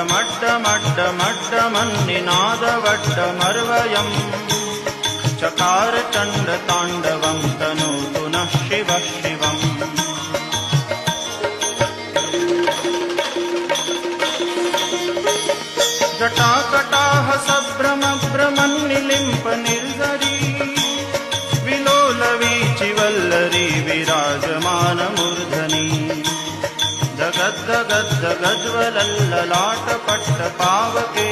मड्डमड्डमड्डमन्निनादवड्डमर्वयम् चकार चण्डताण्डवं तनोतु नः शिवः शिवम् जटाकटाह सभ्रमभ्रमन्निलिम्प निर्झरी विलोलवीचिवल्लरी विराजमानमूर्धनि जगद्दगद्दगज्वलल्ललाटपट्टपावके